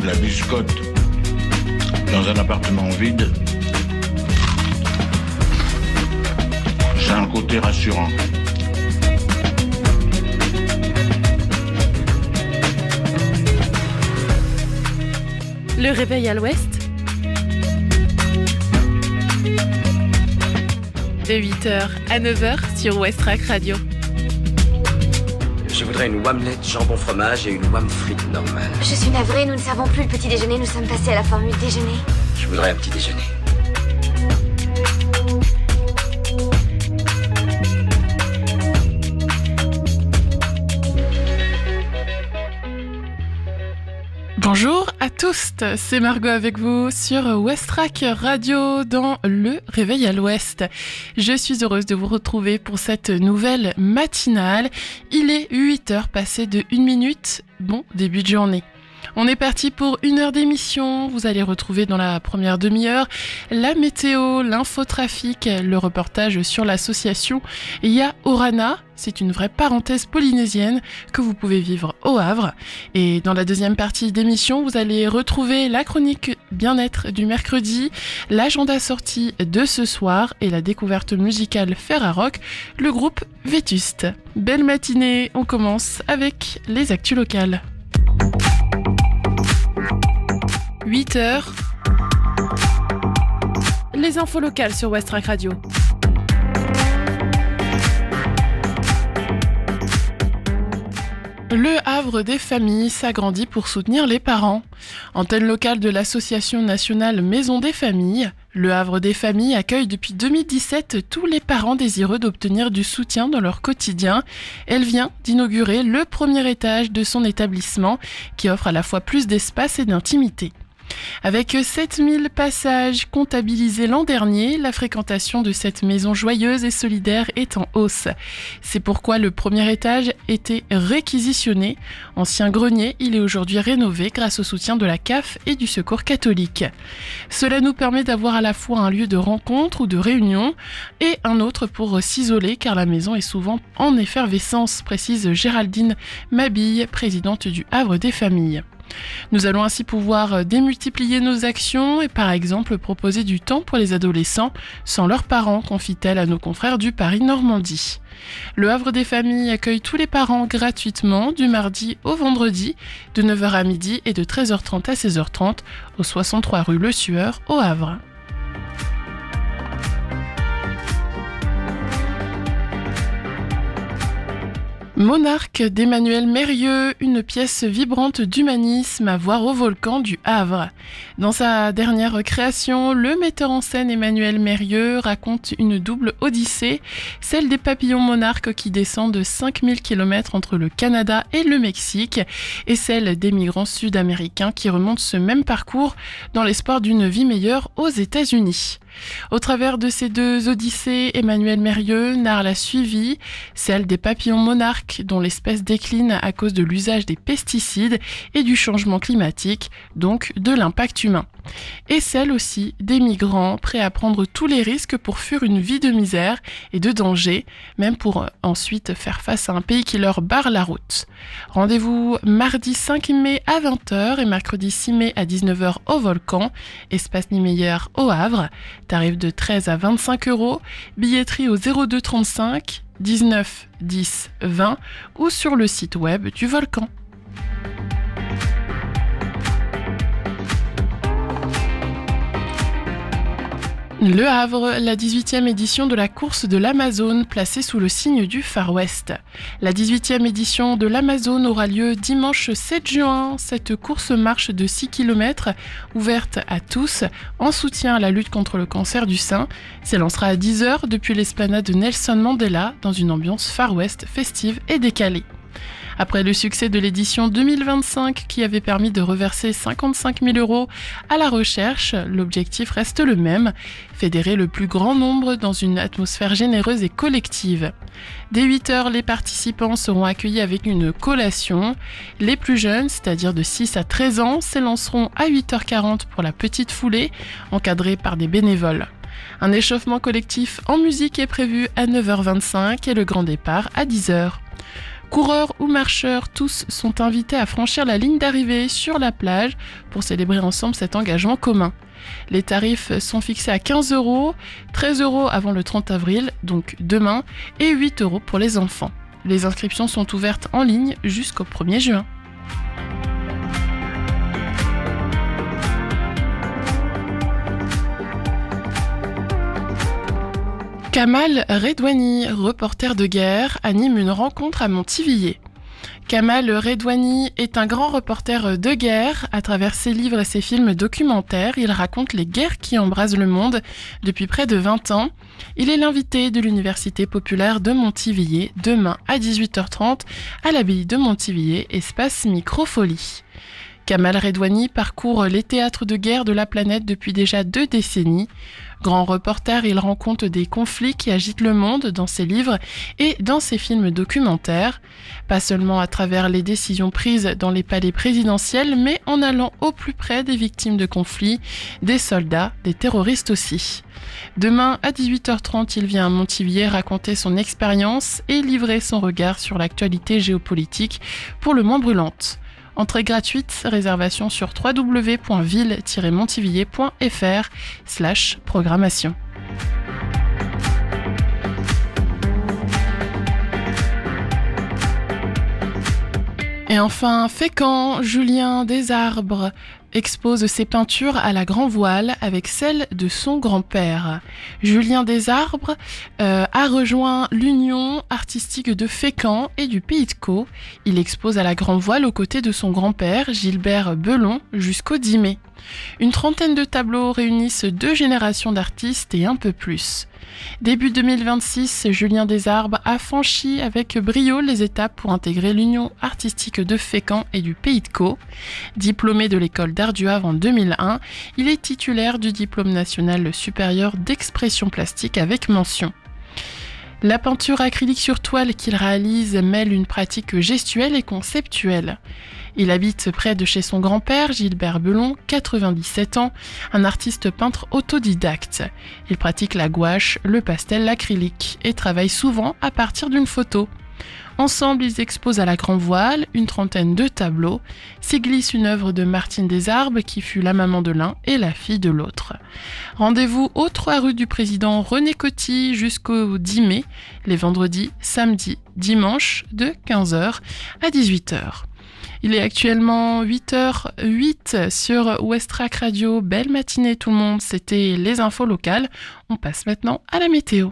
la biscotte dans un appartement vide, ça a un côté rassurant. Le réveil à l'ouest, de 8h à 9h sur Westrack Radio. Je voudrais une omelette jambon fromage et une omelette frite normale. Je suis navrée, nous ne servons plus le petit déjeuner, nous sommes passés à la formule déjeuner. Je voudrais un petit déjeuner. Bonjour à tous, c'est Margot avec vous sur Westrack Radio dans le Réveil à l'Ouest. Je suis heureuse de vous retrouver pour cette nouvelle matinale. Il est 8h passé de 1 minute. Bon début de journée. On est parti pour 1 heure d'émission. Vous allez retrouver dans la première demi-heure la météo, l'infotrafic, le reportage sur l'association Ya Orana. C'est une vraie parenthèse polynésienne que vous pouvez vivre au Havre. Et dans la deuxième partie d'émission, vous allez retrouver la chronique bien-être du mercredi, l'agenda sortie de ce soir et la découverte musicale Ferrarock, le groupe Vétuste. Belle matinée, on commence avec les actus locales. 8h. Les infos locales sur Westrack Radio. Le Havre des familles s'agrandit pour soutenir les parents. Antenne locale de l'association nationale Maison des familles, le Havre des familles accueille depuis 2017 tous les parents désireux d'obtenir du soutien dans leur quotidien. Elle vient d'inaugurer le premier étage de son établissement qui offre à la fois plus d'espace et d'intimité. Avec 7000 passages comptabilisés l'an dernier, la fréquentation de cette maison joyeuse et solidaire est en hausse. C'est pourquoi le premier étage était réquisitionné. Ancien grenier, il est aujourd'hui rénové grâce au soutien de la CAF et du Secours catholique. Cela nous permet d'avoir à la fois un lieu de rencontre ou de réunion et un autre pour s'isoler car la maison est souvent en effervescence, précise Géraldine Mabille, présidente du Havre des familles. Nous allons ainsi pouvoir démultiplier nos actions et par exemple proposer du temps pour les adolescents sans leurs parents, confie-t-elle à nos confrères du Paris-Normandie. Le Havre des familles accueille tous les parents gratuitement du mardi au vendredi de 9h à midi et de 13h30 à 16h30 au 63 rue Le Sueur au Havre. Monarque d'Emmanuel Mérieux, une pièce vibrante d'humanisme à voir au volcan du Havre. Dans sa dernière création, le metteur en scène Emmanuel Mérieux raconte une double odyssée, celle des papillons monarques qui descendent de 5000 km entre le Canada et le Mexique, et celle des migrants sud-américains qui remontent ce même parcours dans l'espoir d'une vie meilleure aux États-Unis. Au travers de ces deux odyssées, Emmanuel Mérieux narre la suivie, celle des papillons monarques dont l'espèce décline à cause de l'usage des pesticides et du changement climatique, donc de l'impact humain. Et celle aussi des migrants prêts à prendre tous les risques pour fuir une vie de misère et de danger, même pour ensuite faire face à un pays qui leur barre la route. Rendez-vous mardi 5 mai à 20h et mercredi 6 mai à 19h au Volcan, Espace Niemeyer au Havre. Tarif de 13 à 25 €, billetterie au 02 35 19 10 20 ou sur le site web du Volcan. Le Havre, la 18e édition de la course de l'Amazone placée sous le signe du Far West. La 18e édition de l'Amazone aura lieu dimanche 7 juin. Cette course-marche de 6 km, ouverte à tous, en soutien à la lutte contre le cancer du sein, s'élancera à 10h depuis l'esplanade de Nelson Mandela dans une ambiance Far West festive et décalée. Après le succès de l'édition 2025 qui avait permis de reverser 55 000 € à la recherche, l'objectif reste le même, fédérer le plus grand nombre dans une atmosphère généreuse et collective. Dès 8h, les participants seront accueillis avec une collation. Les plus jeunes, c'est-à-dire de 6 à 13 ans, s'élanceront à 8h40 pour la petite foulée, encadrée par des bénévoles. Un échauffement collectif en musique est prévu à 9h25 et le grand départ à 10h. Coureurs ou marcheurs, tous sont invités à franchir la ligne d'arrivée sur la plage pour célébrer ensemble cet engagement commun. Les tarifs sont fixés à 15 €, 13 € avant le 30 avril, donc demain, et 8 € pour les enfants. Les inscriptions sont ouvertes en ligne jusqu'au 1er juin. Kamal Redouani, reporter de guerre, anime une rencontre à Montivilliers. Kamal Redouani est un grand reporter de guerre. À travers ses livres et ses films documentaires, il raconte les guerres qui embrasent le monde depuis près de 20 ans. Il est l'invité de l'Université populaire de Montivilliers demain à 18h30 à l'abbaye de Montivilliers, espace Microfolie. Kamal Redouani parcourt les théâtres de guerre de la planète depuis déjà 2 décennies. Grand reporter, il rencontre des conflits qui agitent le monde dans ses livres et dans ses films documentaires. Pas seulement à travers les décisions prises dans les palais présidentiels, mais en allant au plus près des victimes de conflits, des soldats, des terroristes aussi. Demain à 18h30, il vient à Montivilliers raconter son expérience et livrer son regard sur l'actualité géopolitique pour le moins brûlante. Entrée gratuite, réservation sur www.ville-montivilliers.fr/programmation. Et enfin, Fécamp, Julien Desarbres expose ses peintures à la Grand Voile avec celles de son grand-père. Julien Desarbres a rejoint l'Union artistique de Fécamp et du Pays de Caux. Il expose à la Grand Voile aux côtés de son grand-père, Gilbert Belon, jusqu'au 10 mai. Une trentaine de tableaux réunissent 2 générations d'artistes et un peu plus. Début 2026, Julien Desarbres a franchi avec brio les étapes pour intégrer l'Union artistique de Fécamp et du Pays de Caux. Diplômé de l'école d'art du Havre en 2001, il est titulaire du diplôme national supérieur d'expression plastique avec mention. La peinture acrylique sur toile qu'il réalise mêle une pratique gestuelle et conceptuelle. Il habite près de chez son grand-père, Gilbert Belon, 97 ans, un artiste peintre autodidacte. Il pratique la gouache, le pastel, l'acrylique et travaille souvent à partir d'une photo. Ensemble, ils exposent à la Grand Voile une trentaine de tableaux. S'y glisse une œuvre de Martine Desarbres qui fut la maman de l'un et la fille de l'autre. Rendez-vous aux 3 rue du Président René Coty jusqu'au 10 mai, les vendredis, samedis, dimanches de 15h à 18h. Il est actuellement 8h08 sur Westrack Radio. Belle matinée tout le monde, c'était les infos locales. On passe maintenant à la météo.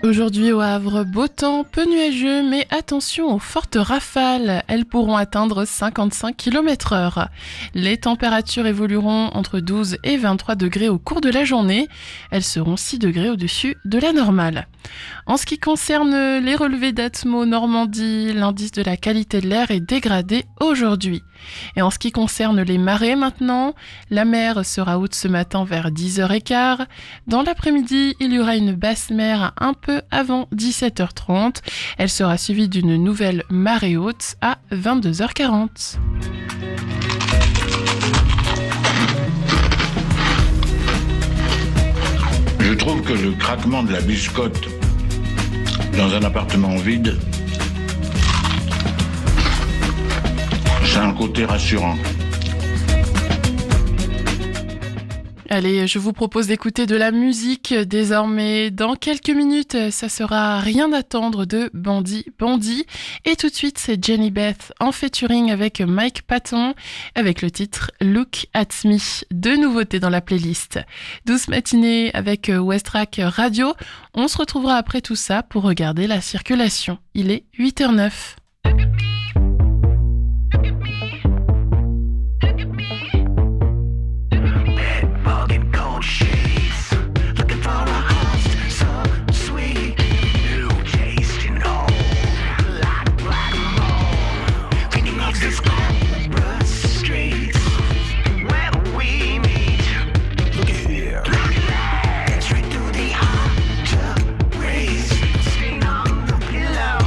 Aujourd'hui au Havre, beau temps, peu nuageux, mais attention aux fortes rafales. Elles pourront atteindre 55 km/h. Les températures évolueront entre 12 et 23 degrés au cours de la journée. Elles seront 6 degrés au-dessus de la normale. En ce qui concerne les relevés d'Atmo Normandie, l'indice de la qualité de l'air est dégradé aujourd'hui. Et en ce qui concerne les marées maintenant, la mer sera haute ce matin vers 10h15. Dans l'après-midi, il y aura une basse mer un peu avant 17h30. Elle sera suivie d'une nouvelle marée haute à 22h40. Je trouve que le craquement de la biscotte dans un appartement vide, c'est un côté rassurant. Allez, je vous propose d'écouter de la musique désormais. Dans quelques minutes, ça sera Rien d'attendre de Bandit. Et tout de suite, c'est Jenny Beth en featuring avec Mike Patton avec le titre Look at Me. 2 nouveautés dans la playlist. Douce matinée avec Westrack Radio. On se retrouvera après tout ça pour regarder la circulation. Il est 8h09. Straight to the heart to raise, stain on the pillow.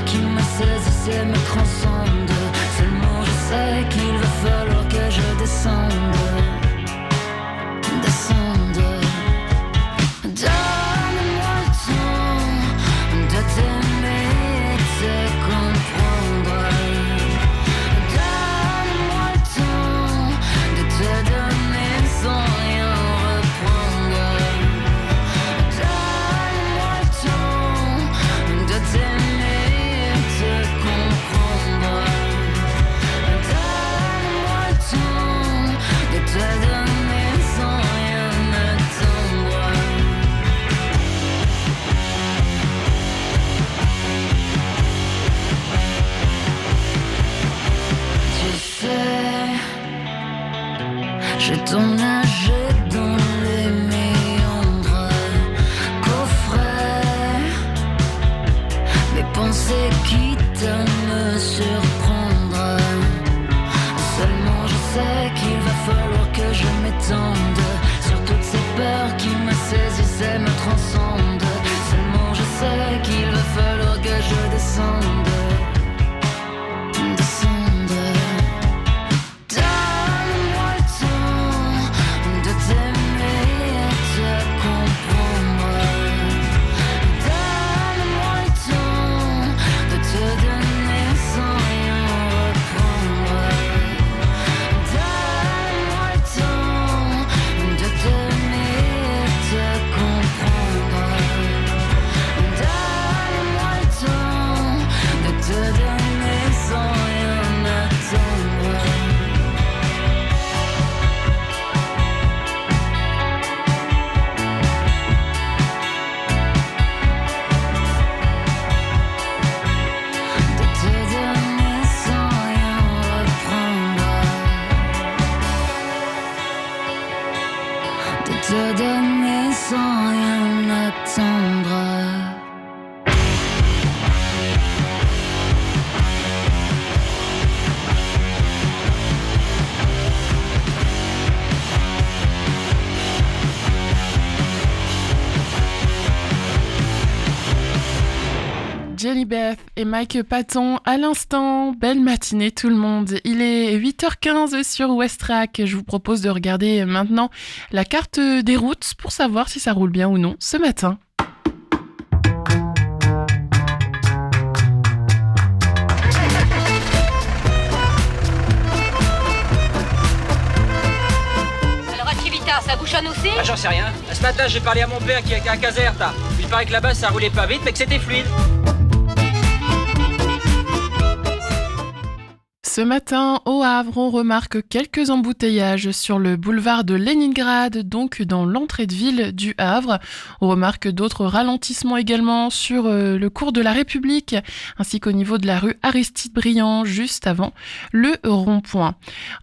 qui me saisissent et me transcendent. Seulement je sais qu'il va falloir que je descende. Donne-moi le temps de t'aimer et de te comprendre. Donne-moi le temps de te donner sans rien reprendre. Donne-moi le temps de t'aimer et de te comprendre. Donne-moi le temps de te donner sans rien attendre. Tu sais, j'ai tant nagé dans les méandres, coffret, mes pensées quitte à me surprendre. Seulement je sais qu'il va falloir que je m'étende sur toutes ces peurs qui me saisissent et me transcendent. Seulement je sais qu'il va falloir que je descende. Donne-moi le temps de t'aimer et de te comprendre. Donne-moi le temps de te donner sans rien reprendre. Donne-moi le temps de t'aimer et de te comprendre. Donne-moi le temps de te donner sans rien attendre. De te donner sans rien reprendre. De te donner sans rien attendre. Jenny Beth et Mike Patton à l'instant. Belle matinée tout le monde. Il est 8h15 sur Westrack. Je vous propose de regarder maintenant la carte des routes pour savoir si ça roule bien ou non ce matin. Alors à Civita, ça bouchonne aussi? Ah, j'en sais rien. Ce matin, j'ai parlé à mon père qui est à Caserta. Il paraît que là-bas, ça roulait pas vite, mais que c'était fluide. Ce matin, au Havre, on remarque quelques embouteillages sur le boulevard de Leningrad, donc dans l'entrée de ville du Havre. On remarque d'autres ralentissements également sur le cours de la République, ainsi qu'au niveau de la rue Aristide-Briand, juste avant le rond-point.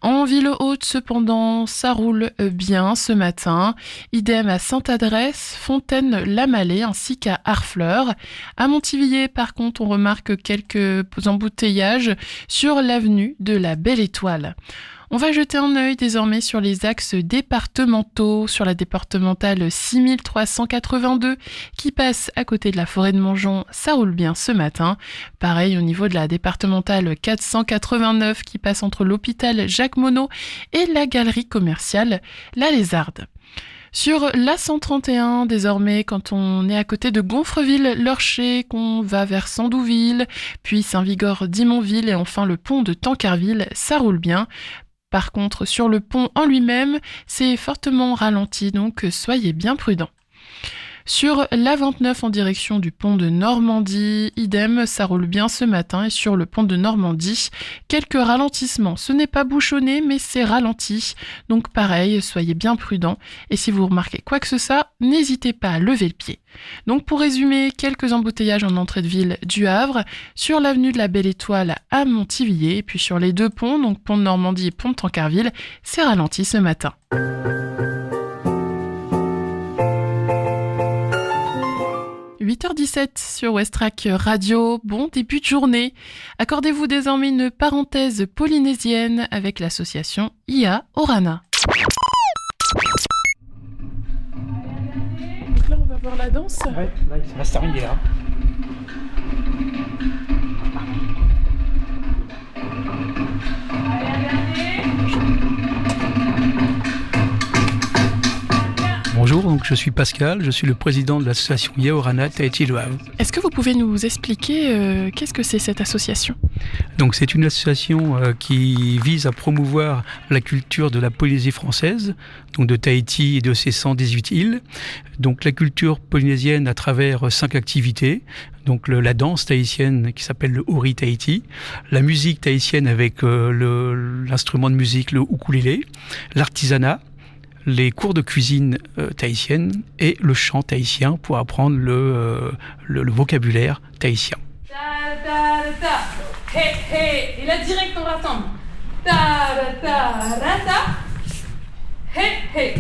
En ville haute, cependant, ça roule bien ce matin. Idem à Sainte-Adresse, Fontaine-la-Mallet, ainsi qu'à Harfleur. À Montivilliers, par contre, on remarque quelques embouteillages sur l'avenue de la Belle Étoile. On va jeter un œil désormais sur les axes départementaux, sur la départementale 6382 qui passe à côté de la forêt de Montjon, ça roule bien ce matin. Pareil au niveau de la départementale 489 qui passe entre l'hôpital Jacques Monod et la galerie commerciale La Lézarde. Sur la 131, désormais, quand on est à côté de Gonfreville-Lorcher, qu'on va vers Sandouville, puis Saint-Vigor-d'Imonville et enfin le pont de Tancarville, ça roule bien. Par contre, sur le pont en lui-même, c'est fortement ralenti, donc soyez bien prudents. Sur la 29 en direction du pont de Normandie, idem, ça roule bien ce matin et sur le pont de Normandie, quelques ralentissements. Ce n'est pas bouchonné, mais c'est ralenti. Donc pareil, soyez bien prudents. Et si vous remarquez quoi que ce soit, n'hésitez pas à lever le pied. Donc pour résumer, quelques embouteillages en entrée de ville du Havre, sur l'avenue de la Belle Étoile à Montivilliers, et puis sur les deux ponts, donc pont de Normandie et pont de Tancarville, c'est ralenti ce matin. 8h17 sur Westrack Radio, bon début de journée. Accordez-vous désormais une parenthèse polynésienne avec l'association IA Orana. Donc là on va voir la danse. Ouais, là, ça se termine là. Donc je suis Pascal, je suis le président de l'association Yaorana Tahiti Le Havre. Est-ce que vous pouvez nous expliquer qu'est-ce que c'est cette association ? Donc c'est une association qui vise à promouvoir la culture de la Polynésie française, donc de Tahiti et de ses 118 îles. Donc la culture polynésienne à travers 5 activités. Donc la danse tahitienne qui s'appelle le Ori Tahiti, la musique tahitienne avec l'instrument de musique, le ukulélé, l'artisanat, les cours de cuisine tahitienne et le chant tahitien pour apprendre le vocabulaire tahitien. Ta ta ta, hé hé, et là direct on rassemble. Ta ta ta ta, hé hé,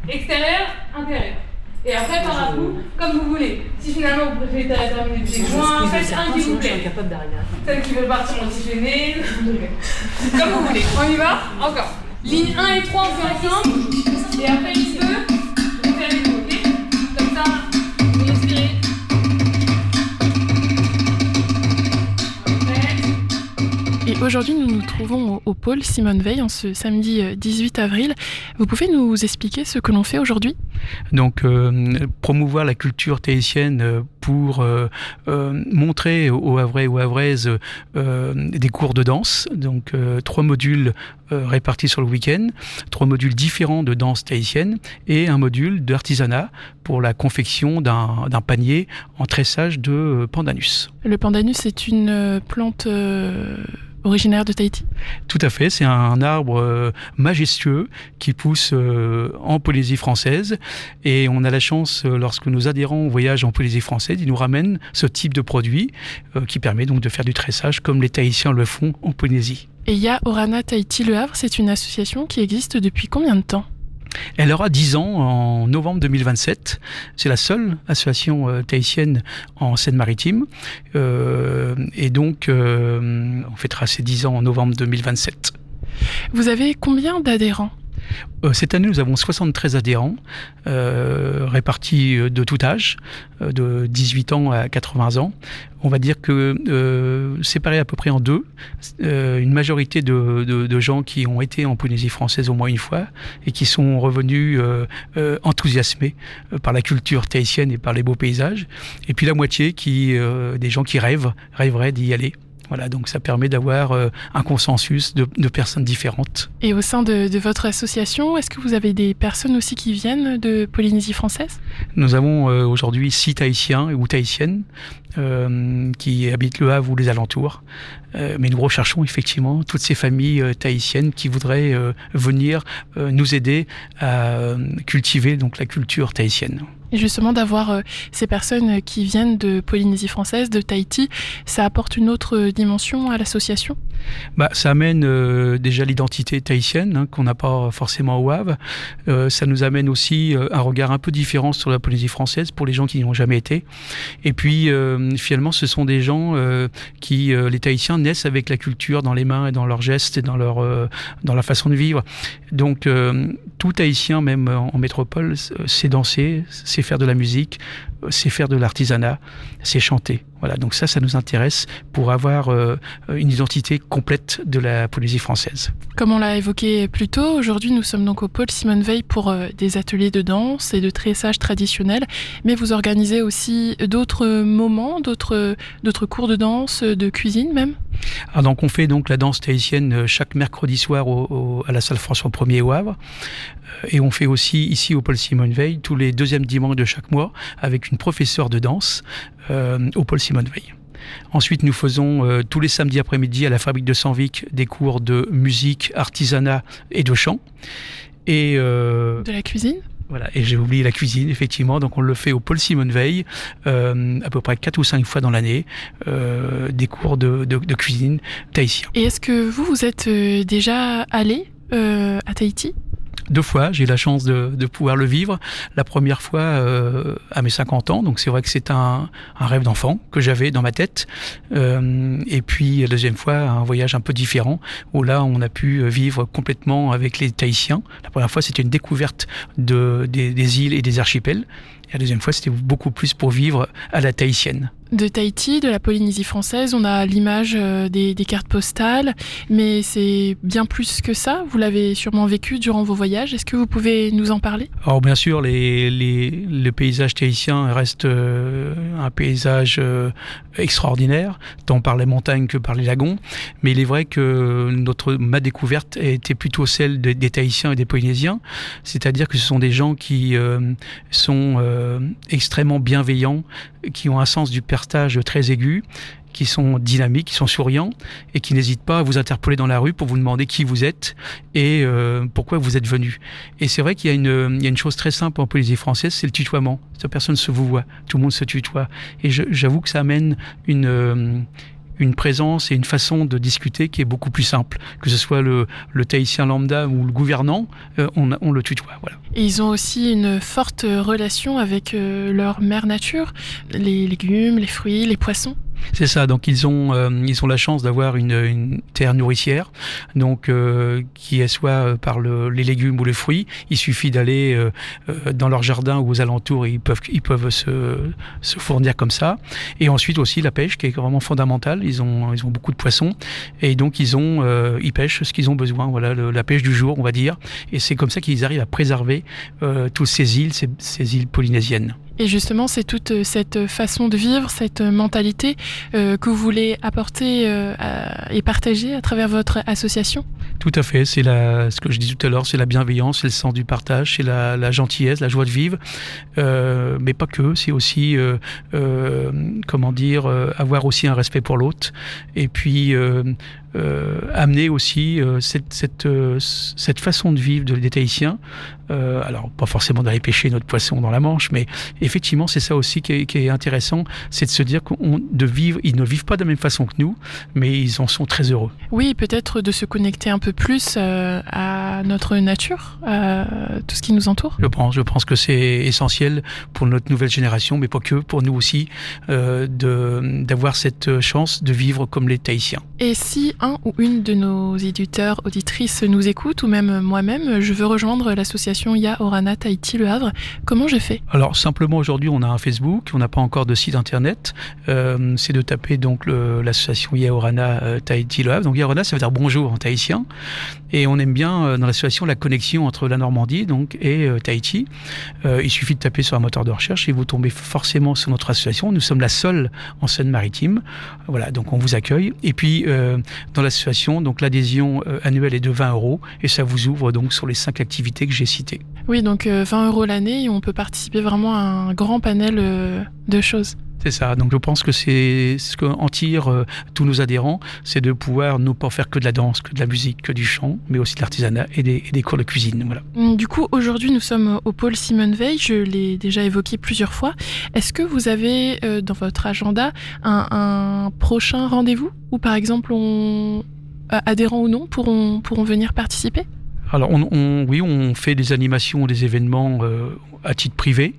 extérieur, intérieur. Et après par un coup, comme vous voulez. Si finalement vous préférez terminer le pied joint, faites un qui vous plaît. Celles qui veulent partir en siphonné, comme vous voulez. On y va ? Encore. Ligne 1 et 3 on fait ensemble. Et après ligne 2, vous faites les deux, ok ? Comme ça, vous respirez. Et aujourd'hui, nous nous trouvons au pôle Simone Veil en ce samedi 18 avril. Vous pouvez nous expliquer ce que l'on fait aujourd'hui ? Donc, promouvoir la culture tahitienne pour montrer aux Havrais et aux Havraises des cours de danse. Donc, 3 modules répartis sur le week-end, 3 modules différents de danse tahitienne et un module d'artisanat pour la confection d'un panier en tressage de pandanus. Le pandanus est une plante originaire de Tahiti ? Tout à fait, c'est un arbre majestueux qui pousse en Polynésie française et on a la chance, lorsque nos adhérents voyagent en Polynésie française, ils nous ramènent ce type de produit qui permet donc de faire du tressage comme les Tahitiens le font en Polynésie. Et Yaorana Tahiti Le Havre, c'est une association qui existe depuis combien de temps ? Elle aura 10 ans en novembre 2027. C'est la seule association tahitienne en Seine-Maritime. Et donc, on fêtera ses 10 ans en novembre 2027. Vous avez combien d'adhérents ? Cette année, nous avons 73 adhérents, répartis de tout âge, de 18 ans à 80 ans. On va dire que séparés à peu près en deux, une majorité de gens qui ont été en Polynésie française au moins une fois et qui sont revenus enthousiasmés par la culture tahitienne et par les beaux paysages. Et puis la moitié des gens qui rêveraient d'y aller. Voilà, donc ça permet d'avoir un consensus de personnes différentes. Et au sein de votre association, est-ce que vous avez des personnes aussi qui viennent de Polynésie française ? Nous avons aujourd'hui 6 Tahitiens ou Tahitiennes qui habitent Le Havre ou les alentours. Mais nous recherchons effectivement toutes ces familles tahitiennes qui voudraient venir nous aider à cultiver donc, la culture tahitienne. Et justement, d'avoir ces personnes qui viennent de Polynésie française, de Tahiti, ça apporte une autre dimension à l'association ? Ça amène déjà l'identité tahitienne qu'on n'a pas forcément au Havre. Ça nous amène aussi un regard un peu différent sur la Polynésie française pour les gens qui n'y ont jamais été. Et puis finalement, ce sont des gens les Tahitiens naissent avec la culture dans les mains et dans leurs gestes et dans la façon de vivre. Donc tout Tahitien, même en métropole, sait danser, sait faire de la musique, sait faire de l'artisanat, sait chanter. Voilà, donc ça nous intéresse pour avoir une identité complète de la Polynésie française. Comme on l'a évoqué plus tôt, aujourd'hui nous sommes donc au pôle Simone Veil pour des ateliers de danse et de tressage traditionnel, mais vous organisez aussi d'autres moments, d'autres cours de danse, de cuisine même ? Alors donc on fait donc la danse tahitienne chaque mercredi soir à la salle François 1er au Havre. Et on fait aussi ici au pôle Simone Veil tous les 2e dimanches de chaque mois avec une professeure de danse au pôle Simone Veil. Ensuite, nous faisons tous les samedis après-midi à la fabrique de Sanvic des cours de musique, artisanat et de chant. Et de la cuisine ? Voilà, et j'ai oublié la cuisine, effectivement. Donc on le fait au pôle Simone Veil, à peu près 4 ou 5 fois dans l'année, des cours de cuisine tahitien. Et est-ce que vous êtes déjà allé à Tahiti ? 2 fois, j'ai eu la chance de pouvoir le vivre. La première fois à mes 50 ans, donc c'est vrai que c'est un rêve d'enfant que j'avais dans ma tête. Et puis la deuxième fois, un voyage un peu différent, où là on a pu vivre complètement avec les Tahitiens. La première fois, c'était une découverte des îles et des archipels. Et la deuxième fois, c'était beaucoup plus pour vivre à la tahitienne. De Tahiti, de la Polynésie française, on a l'image des cartes postales, mais c'est bien plus que ça. Vous l'avez sûrement vécu durant vos voyages. Est-ce que vous pouvez nous en parler ? Alors bien sûr, le paysage tahitien reste un paysage extraordinaire, tant par les montagnes que par les lagons. Mais il est vrai que ma découverte était plutôt celle des Tahitiens et des Polynésiens. C'est-à-dire que ce sont des gens qui sont extrêmement bienveillants, qui ont un sens du partage très aigu, qui sont dynamiques, qui sont souriants et qui n'hésitent pas à vous interpeller dans la rue pour vous demander qui vous êtes et pourquoi vous êtes venu. Et c'est vrai qu'il y a une chose très simple en Polynésie française, c'est le tutoiement. Personne ne se vous voit, tout le monde se tutoie. Et j'avoue que ça amène une présence et une façon de discuter qui est beaucoup plus simple. Que ce soit le Tahitien lambda ou le gouvernant, on le tutoie. Voilà. Et ils ont aussi une forte relation avec leur mère nature, les légumes, les fruits, les poissons. C'est ça, donc ils ont la chance d'avoir une terre nourricière, donc qui est soit par les légumes ou les fruits. Il suffit d'aller dans leur jardin ou aux alentours et ils peuvent se fournir comme ça. Et ensuite aussi la pêche qui est vraiment fondamentale. Ils ont beaucoup de poissons et donc ils pêchent ce qu'ils ont besoin. Voilà, la pêche du jour, on va dire. Et c'est comme ça qu'ils arrivent à préserver toutes ces îles polynésiennes. Et justement, c'est toute cette façon de vivre, cette mentalité que vous voulez apporter et partager à travers votre association ? Tout à fait, c'est ce que je dis tout à l'heure, c'est la bienveillance, c'est le sens du partage, c'est la gentillesse, la joie de vivre, mais pas que, c'est aussi, avoir aussi un respect pour l'autre, et puis amener aussi cette façon de vivre des Tahitiens, alors pas forcément d'aller pêcher notre poisson dans la Manche, mais effectivement c'est ça aussi qui est intéressant, c'est de se dire ils ne vivent pas de la même façon que nous, mais ils en sont très heureux. Oui, peut-être de se connecter un peu plus à notre nature, à tout ce qui nous entoure. Je pense que c'est essentiel pour notre nouvelle génération, mais pas que, pour nous aussi, d'avoir cette chance de vivre comme les Tahitiens. Et si un ou une de nos éditeurs, auditrices nous écoute, ou même moi-même, je veux rejoindre l'association Ya Orana Tahiti Le Havre, comment je fais ? Alors simplement aujourd'hui on a un Facebook, on n'a pas encore de site internet, c'est de taper donc l'association Ya Orana Tahiti Le Havre. Donc Ya Orana ça veut dire bonjour en tahitien, et on aime bien dans l'association la connexion entre la Normandie donc et Tahiti. Il suffit de taper sur un moteur de recherche et vous tombez forcément sur notre association. Nous sommes la seule en Seine-Maritime. Voilà, donc on vous accueille. Et puis dans l'association, donc l'adhésion annuelle est de 20 € et ça vous ouvre donc sur les 5 activités que j'ai citées. Oui, donc 20 € l'année et on peut participer vraiment à un grand panel de choses. C'est ça, donc je pense que c'est ce qu'en tirent tous nos adhérents, c'est de pouvoir ne pas faire que de la danse, que de la musique, que du chant, mais aussi de l'artisanat et des cours de cuisine. Voilà. Du coup, aujourd'hui, nous sommes au pôle Simone Veil, je l'ai déjà évoqué plusieurs fois. Est-ce que vous avez dans votre agenda un prochain rendez-vous où, par exemple, adhérents ou non pourront venir participer ? Alors, on fait des animations, des événements à titre privé,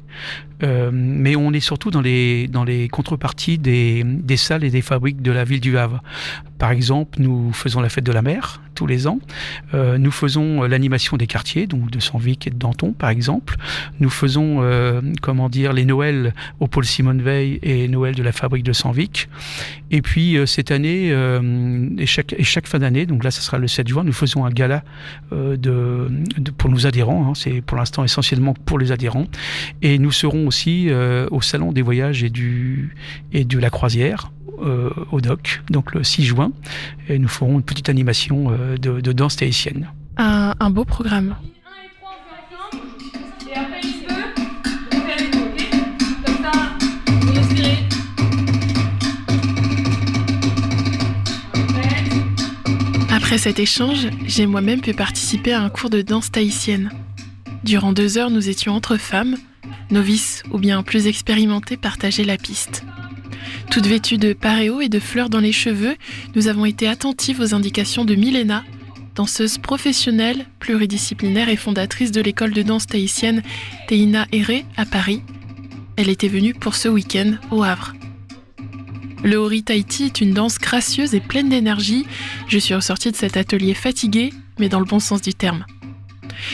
mais on est surtout dans les contreparties des salles et des fabriques de la ville du Havre. Par exemple, nous faisons la fête de la mer tous les ans. Nous faisons l'animation des quartiers, donc de Sanvic et de Danton, par exemple. Nous faisons, les Noëls au pôle Simone Veil et Noël de la fabrique de Sanvic. Et puis, cette année, et chaque fin d'année, donc là, ça sera le 7 juin, nous faisons un gala pour nos adhérents. C'est pour l'instant essentiellement pour les adhérents. Et nous serons aussi au Salon des voyages et de la croisière, au DOC, donc le 6 juin. Et nous ferons une petite animation de danse tahitienne. Un beau programme. 1 et 3, on fait ensemble. Et après, il peut, on fait avec vous, ok ? Comme ça, vous respirez. Après cet échange, j'ai moi-même pu participer à un cours de danse tahitienne. Durant 2 heures, nous étions entre femmes, novices ou bien plus expérimentées partageaient la piste. Toutes vêtues de paréo et de fleurs dans les cheveux, nous avons été attentives aux indications de Milena, danseuse professionnelle, pluridisciplinaire et fondatrice de l'école de danse tahitienne Teina Ere à Paris. Elle était venue pour ce week-end au Havre. Le Ori Tahiti est une danse gracieuse et pleine d'énergie. Je suis ressortie de cet atelier fatiguée, mais dans le bon sens du terme.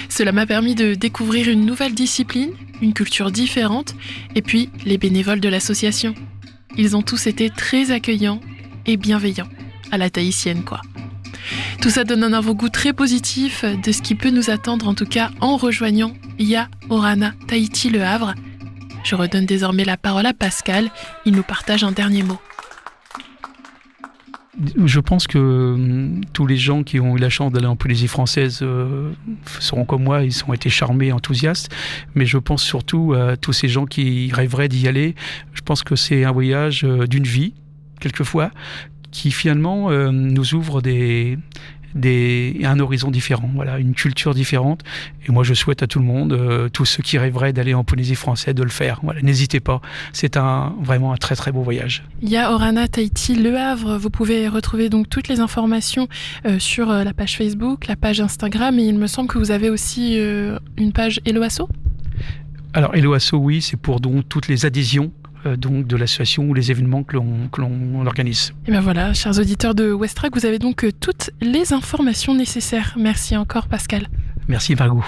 Cela m'a permis de découvrir une nouvelle discipline une culture différente, et puis les bénévoles de l'association. Ils ont tous été très accueillants et bienveillants, à la tahitienne quoi. Tout ça donne un avant-goût très positif de ce qui peut nous attendre, en tout cas en rejoignant Ya Orana Tahiti Le Havre. Je redonne désormais la parole à Pascal, il nous partage un dernier mot. Je pense que tous les gens qui ont eu la chance d'aller en Polynésie française seront comme moi, ils ont été charmés, enthousiastes. Mais je pense surtout à tous ces gens qui rêveraient d'y aller. Je pense que c'est un voyage d'une vie, quelquefois, qui finalement nous ouvre un horizon différent, voilà, une culture différente. Et moi, je souhaite à tout le monde, tous ceux qui rêveraient d'aller en Polynésie française, de le faire. Voilà, n'hésitez pas. C'est vraiment un très très beau voyage. Ya Orana Tahiti Le Havre. Vous pouvez retrouver donc toutes les informations sur la page Facebook, la page Instagram, et il me semble que vous avez aussi une page Hello Asso. Alors Hello Asso, oui, c'est pour donc toutes les adhésions donc de l'association ou les événements que l'on organise. Et bien voilà, chers auditeurs de Westrack, vous avez donc toutes les informations nécessaires. Merci encore Pascal. Merci Margot.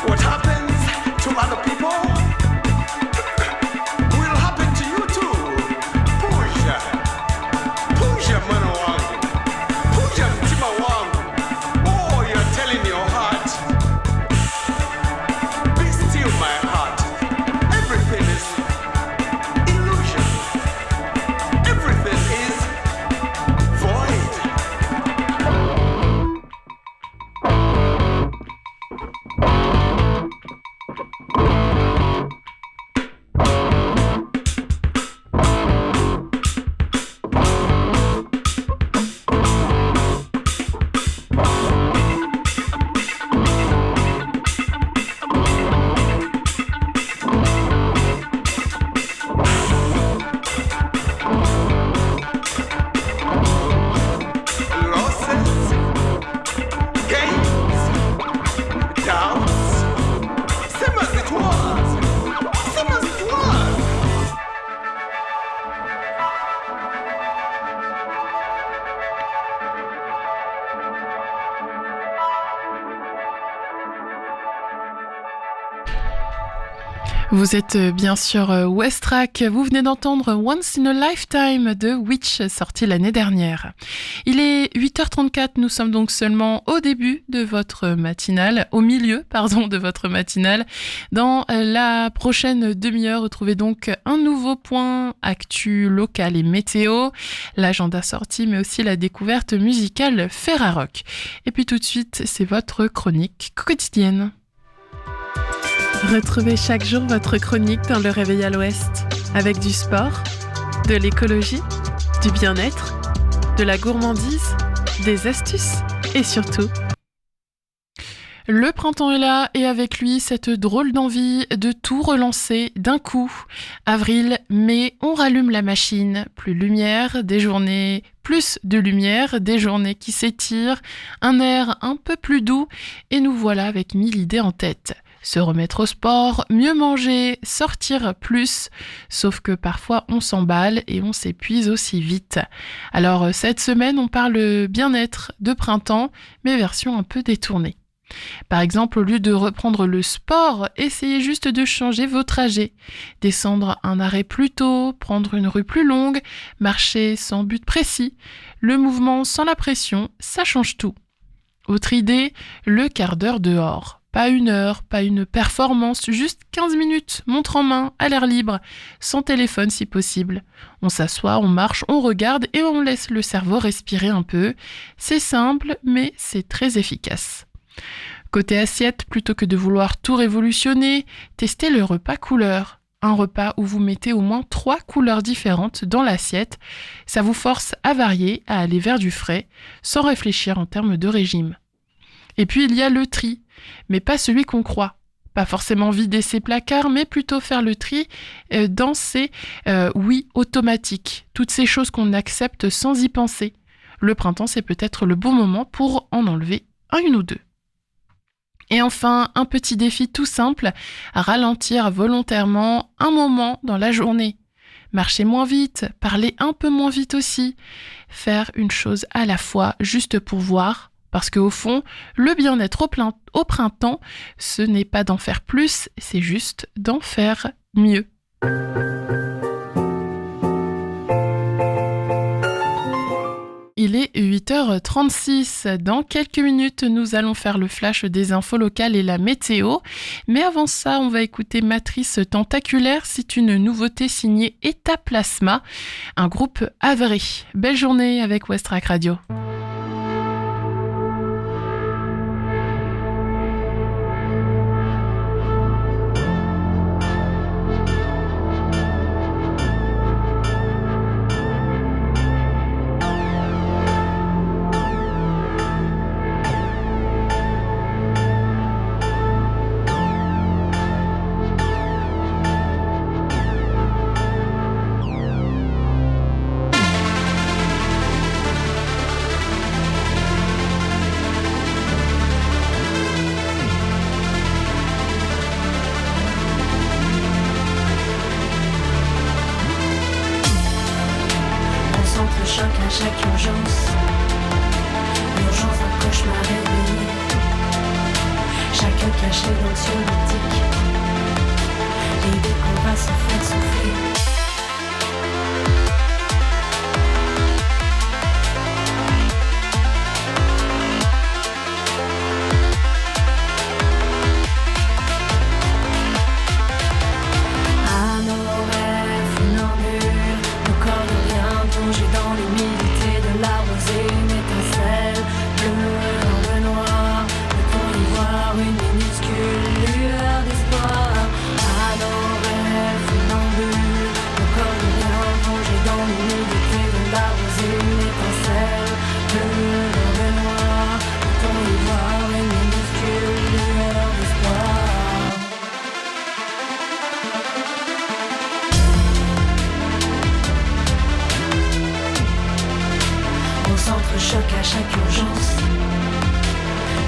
What happens Vous êtes bien sûr Westrack, vous venez d'entendre Once in a Lifetime de Witch, sorti l'année dernière. Il est 8h34, nous sommes donc seulement au début de votre matinale, au milieu, de votre matinale. Dans la prochaine demi-heure, retrouvez donc un nouveau point actu local et météo, l'agenda sorti, mais aussi la découverte musicale Ferrarock. Et puis tout de suite, c'est votre chronique quotidienne. Retrouvez chaque jour votre chronique dans le Réveil à l'Ouest, avec du sport, de l'écologie, du bien-être, de la gourmandise, des astuces et surtout... Le printemps est là et avec lui cette drôle d'envie de tout relancer d'un coup. Avril, mai, on rallume la machine. Plus de lumière, des journées, plus de lumière, des journées qui s'étirent, un air un peu plus doux et nous voilà avec 1000 idées en tête. Se remettre au sport, mieux manger, sortir plus, sauf que parfois on s'emballe et on s'épuise aussi vite. Alors cette semaine on parle bien-être de printemps, mais version un peu détournée. Par exemple, au lieu de reprendre le sport, essayez juste de changer vos trajets. Descendre un arrêt plus tôt, prendre une rue plus longue, marcher sans but précis. Le mouvement sans la pression, ça change tout. Autre idée, le quart d'heure dehors. Pas une heure, pas une performance, juste 15 minutes, montre en main, à l'air libre, sans téléphone si possible. On s'assoit, on marche, on regarde et on laisse le cerveau respirer un peu. C'est simple, mais c'est très efficace. Côté assiette, plutôt que de vouloir tout révolutionner, testez le repas couleur. Un repas où vous mettez au moins 3 couleurs différentes dans l'assiette. Ça vous force à varier, à aller vers du frais, sans réfléchir en termes de régime. Et puis il y a le tri, mais pas celui qu'on croit. Pas forcément vider ses placards, mais plutôt faire le tri dans ces oui automatiques. Toutes ces choses qu'on accepte sans y penser. Le printemps, c'est peut-être le bon moment pour en enlever une ou deux. Et enfin, un petit défi tout simple, ralentir volontairement un moment dans la journée. Marcher moins vite, parler un peu moins vite aussi. Faire une chose à la fois, juste pour voir. Parce qu'au fond, le bien-être au printemps, ce n'est pas d'en faire plus, c'est juste d'en faire mieux. Il est 8h36. Dans quelques minutes, nous allons faire le flash des infos locales et la météo. Mais avant ça, on va écouter Matrice Tentaculaire. C'est une nouveauté signée Etaplasma, un groupe havré. Belle journée avec Westrack Radio. Chaque urgence, l'urgence d'un cauchemar réveillé. Chacun caché dans l'anxiolytique, l'idée qu'on va se faire souffler. Choc à chaque urgence,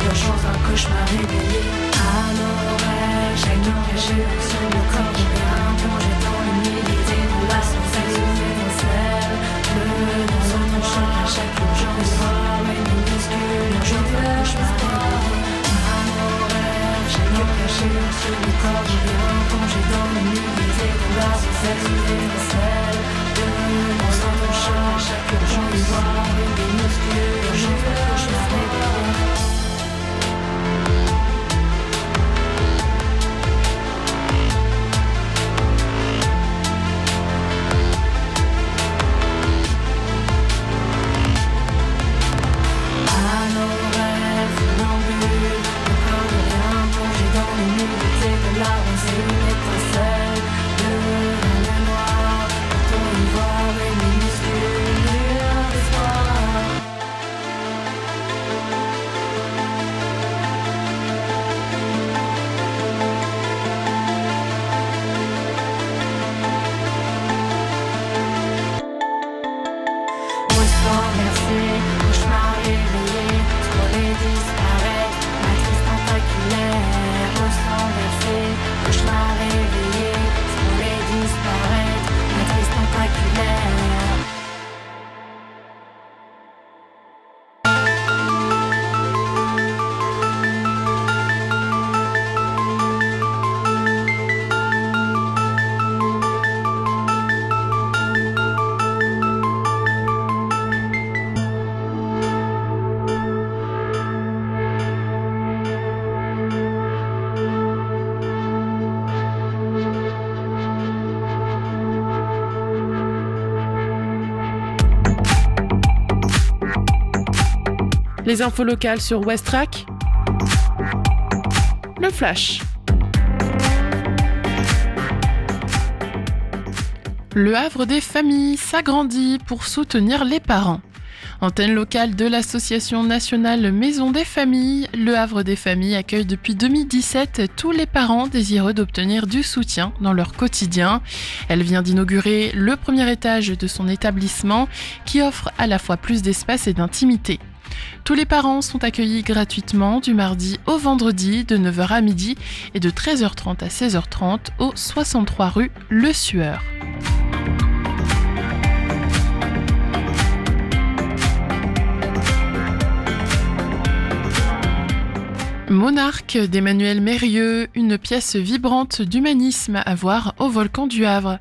l'urgence d'un cauchemar réveillé. À nos rêves, chacun caché sur le corps de rien, plongé dans l'humidité, dans la sensation étincelle. Dans un choc à chaque urgence, une minuscule, l'urgence d'un cauchemar réveillé. À nos rêves, chacun caché sur le corps de rien, plongé dans Les infos locales sur Westrack. Le flash. Le Havre des familles s'agrandit pour soutenir les parents. Antenne locale de l'association nationale Maison des familles, le Havre des familles accueille depuis 2017 tous les parents désireux d'obtenir du soutien dans leur quotidien. Elle vient d'inaugurer le premier étage de son établissement qui offre à la fois plus d'espace et d'intimité. Tous les parents sont accueillis gratuitement du mardi au vendredi de 9h à midi et de 13h30 à 16h30 au 63 rue Le Sueur. Monarque d'Emmanuel Mérieux, une pièce vibrante d'humanisme à voir au Volcan du Havre.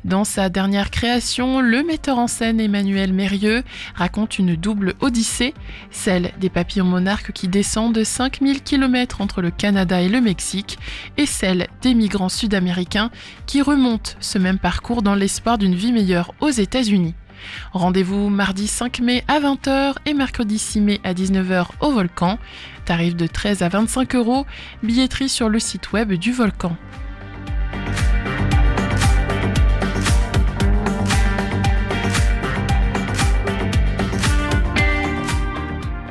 Dans sa dernière création, le metteur en scène Emmanuel Mérieux raconte une double odyssée, celle des papillons monarques qui descendent 5000 km entre le Canada et le Mexique, et celle des migrants sud-américains qui remontent ce même parcours dans l'espoir d'une vie meilleure aux États-Unis. Rendez-vous mardi 5 mai à 20h et mercredi 6 mai à 19h au Volcan. Tarif de 13 à 25 €, billetterie sur le site web du Volcan.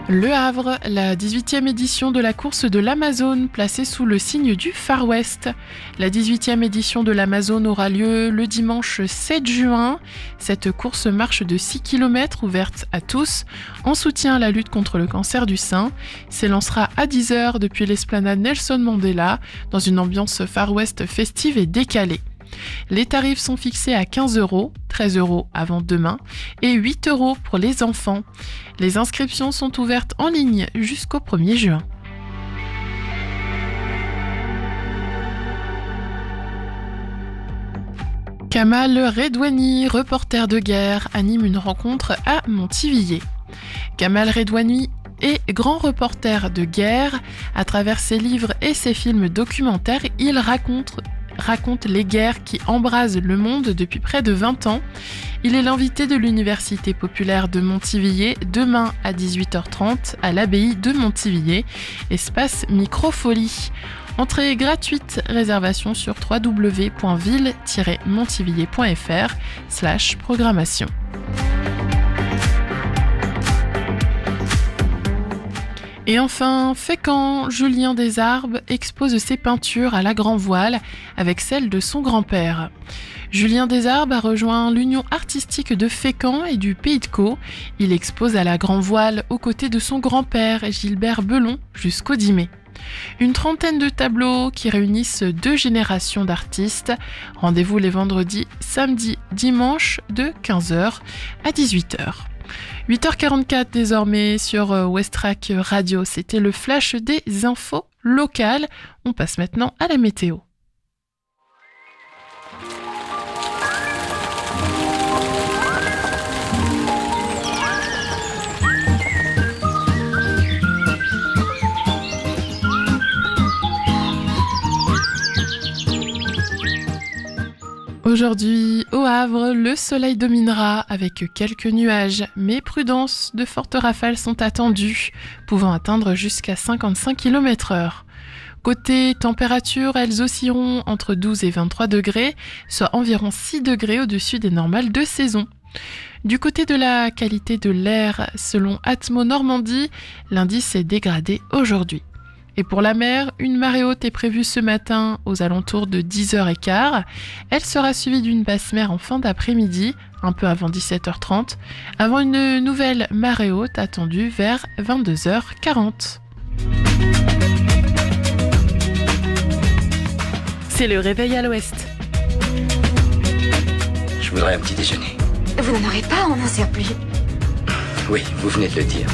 Le Havre, la 18e édition de la course de l'Amazone placée sous le signe du Far West. La 18e édition de l'Amazone aura lieu le dimanche 7 juin. Cette course marche de 6 km ouverte à tous en soutien à la lutte contre le cancer du sein. S'élancera à 10h depuis l'esplanade Nelson Mandela dans une ambiance Far West festive et décalée. Les tarifs sont fixés à 15 €, 13 € avant demain et 8 € pour les enfants. Les inscriptions sont ouvertes en ligne jusqu'au 1er juin. Kamal Redouani, reporter de guerre, anime une rencontre à Montivilliers. Kamal Redouani est grand reporter de guerre. À travers ses livres et ses films documentaires, il raconte les guerres qui embrasent le monde depuis près de 20 ans. Il est l'invité de l'Université populaire de Montivilliers demain à 18h30 à l'abbaye de Montivilliers, espace Microfolie. Entrée gratuite, réservation sur www.ville-montivilliers.fr/programmation. Et enfin, Fécamp, Julien Desarbes expose ses peintures à la Grand Voile avec celles de son grand-père. Julien Desarbes a rejoint l'Union artistique de Fécamp et du Pays de Caux. Il expose à la Grand Voile aux côtés de son grand-père Gilbert Belon jusqu'au 10 mai. Une trentaine de tableaux qui réunissent 2 générations d'artistes. Rendez-vous les vendredis, samedis, dimanches de 15h à 18h. 8h44 désormais sur Westrack Radio. C'était le flash des infos locales. On passe maintenant à la météo. Aujourd'hui, au Havre, le soleil dominera avec quelques nuages, mais prudence, de fortes rafales sont attendues, pouvant atteindre jusqu'à 55 km/h. Côté température, elles oscilleront entre 12 et 23 degrés, soit environ 6 degrés au-dessus des normales de saison. Du côté de la qualité de l'air, selon Atmo Normandie, l'indice est dégradé aujourd'hui. Et pour la mer, une marée haute est prévue ce matin aux alentours de 10h15. Elle sera suivie d'une basse mer en fin d'après-midi, un peu avant 17h30, avant une nouvelle marée haute attendue vers 22h40. C'est le réveil à l'ouest. Je voudrais un petit déjeuner. Vous n'en aurez pas en un surplus. Oui, vous venez de le dire.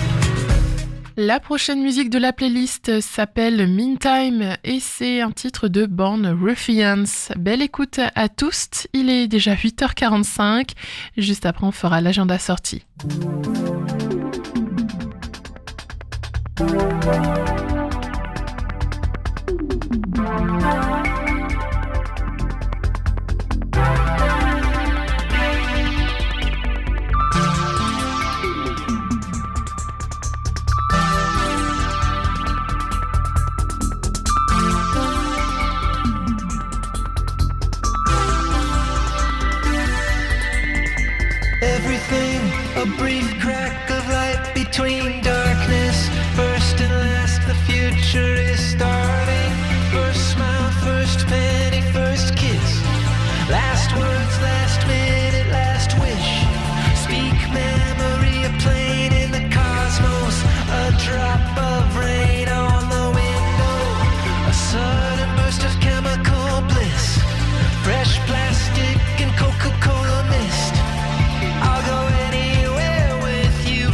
La prochaine musique de la playlist s'appelle Meantime et c'est un titre de Born Ruffians. Belle écoute à tous, il est déjà 8h45. Juste après, on fera l'agenda sortie. Everything, a brief crack of light between darkness. First and last, the future is starting. First smile, first penny, first kiss. Last words, last minute, last wish. Speak memory, a plane in the cosmos. A drop of rain on the window. A sudden burst of chemical bliss. Fresh plastic and Coca-Cola mist. I'll go anywhere with you.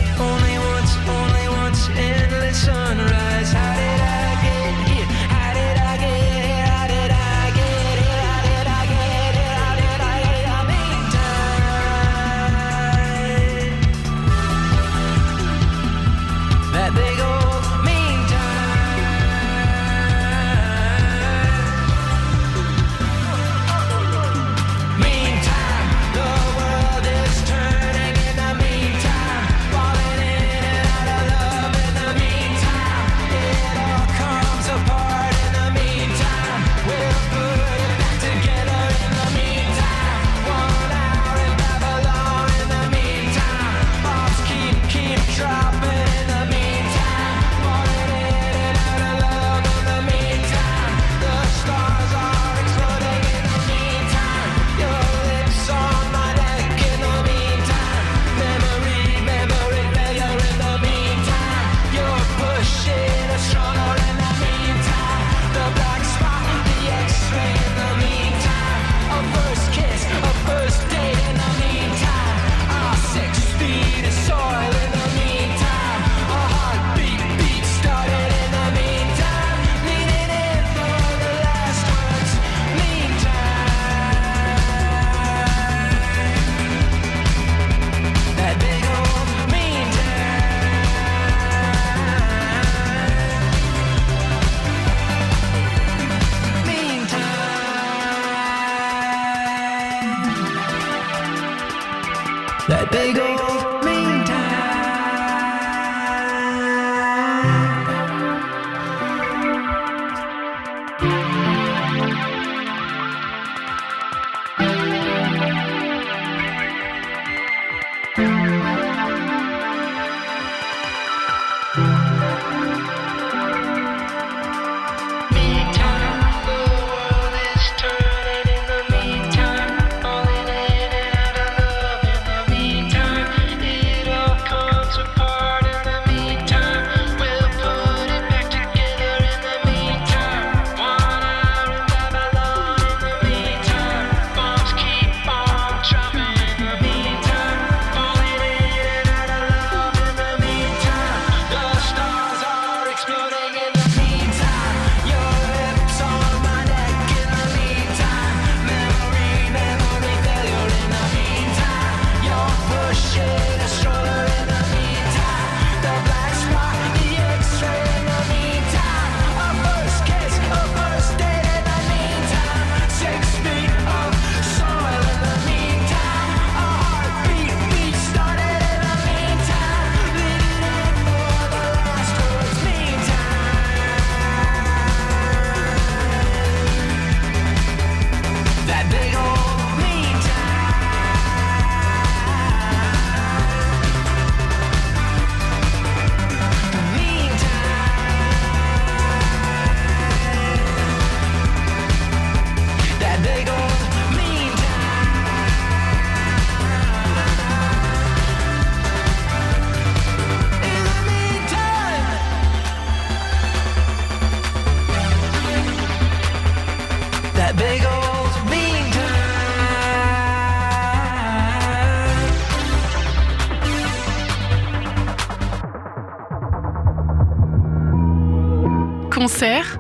Concerts,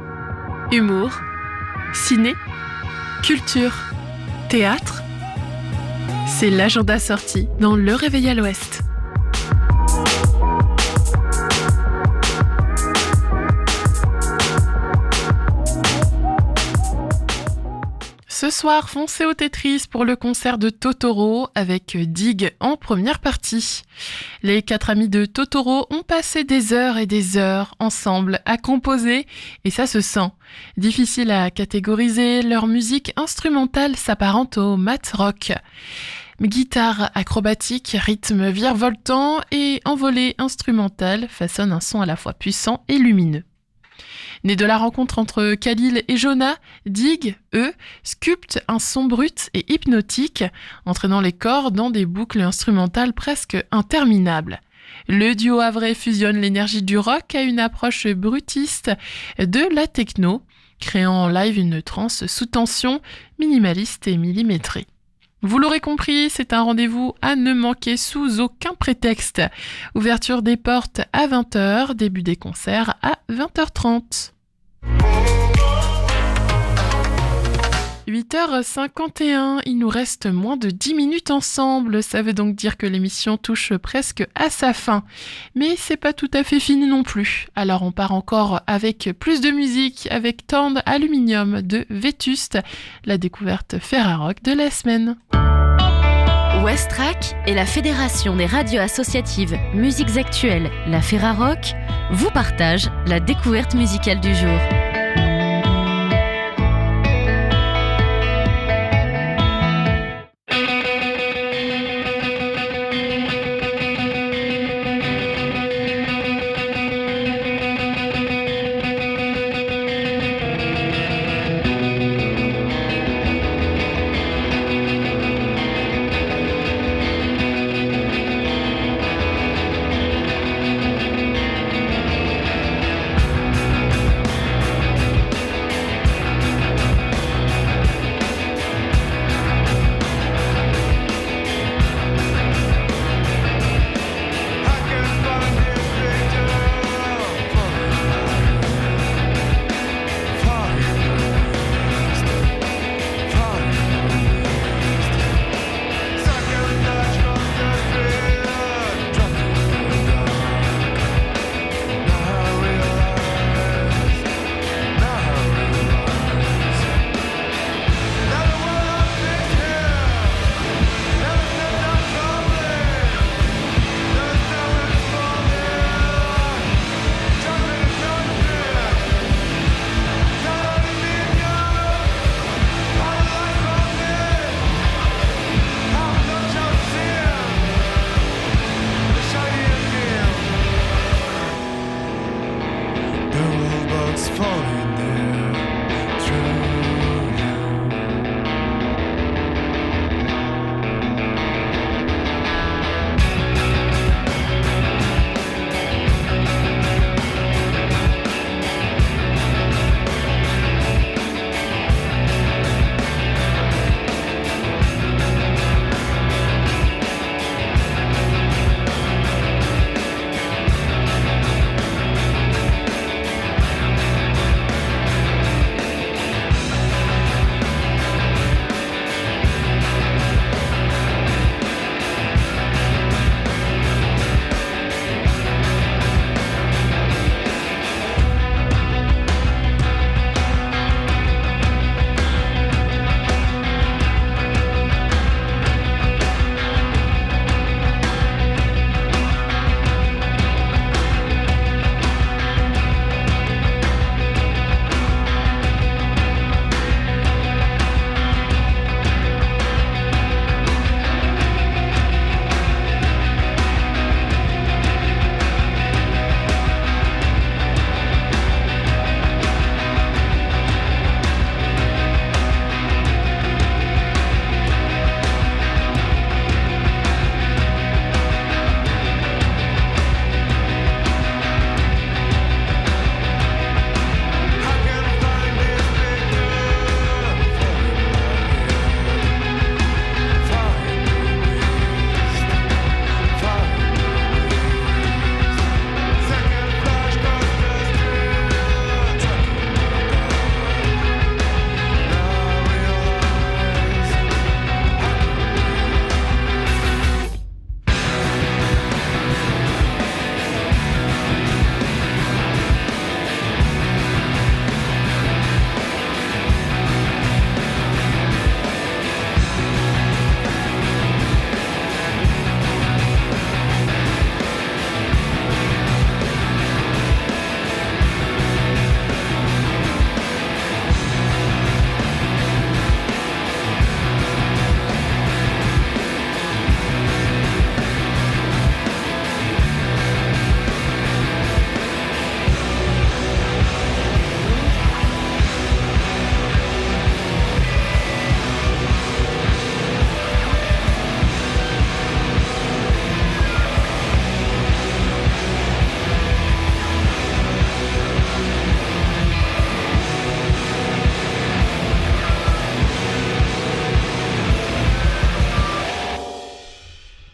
humour, ciné, culture, théâtre. C'est l'agenda sorti dans Le Réveil à l'Ouest. Ce soir, foncez au Tetris pour le concert de Totoro avec Dig en première partie. Les 4 amis de Totoro ont passé des heures et des heures ensemble à composer et ça se sent. Difficile à catégoriser, leur musique instrumentale s'apparente au mat rock. Guitare acrobatique, rythme virevoltant et envolée instrumentale façonnent un son à la fois puissant et lumineux. Né de la rencontre entre Khalil et Jonah, Dig, eux, sculptent un son brut et hypnotique, entraînant les corps dans des boucles instrumentales presque interminables. Le duo havrais fusionne l'énergie du rock à une approche brutiste de la techno, créant en live une trance sous tension, minimaliste et millimétrée. Vous l'aurez compris, c'est un rendez-vous à ne manquer sous aucun prétexte. Ouverture des portes à 20h, début des concerts à 20h30. 8h51, il nous reste moins de 10 minutes ensemble, ça veut donc dire que l'émission touche presque à sa fin. Mais c'est pas tout à fait fini non plus. Alors on part encore avec plus de musique, avec Torn Aluminium de Vétuste, la découverte Ferrarock de la semaine. Westrack et la Fédération des radios associatives Musiques Actuelles, la Ferrarock, vous partagent la découverte musicale du jour.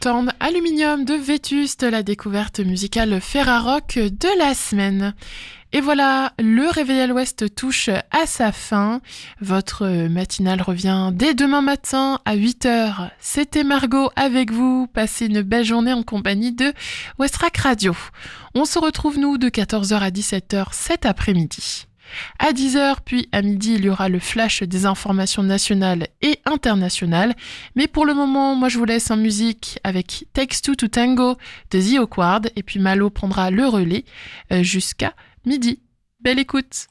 Uptown Aluminium de Vétuste, la découverte musicale Ferrarock de la semaine. Et voilà, le Réveil à l'Ouest touche à sa fin. Votre matinale revient dès demain matin à 8h. C'était Margot avec vous. Passez une belle journée en compagnie de Westrack Radio. On se retrouve nous de 14h à 17h cet après-midi. À 10h, puis à midi, il y aura le flash des informations nationales et internationales. Mais pour le moment, moi je vous laisse en musique avec Takes Two to Tango de The Awkward. Et puis Malo prendra le relais jusqu'à midi. Belle écoute!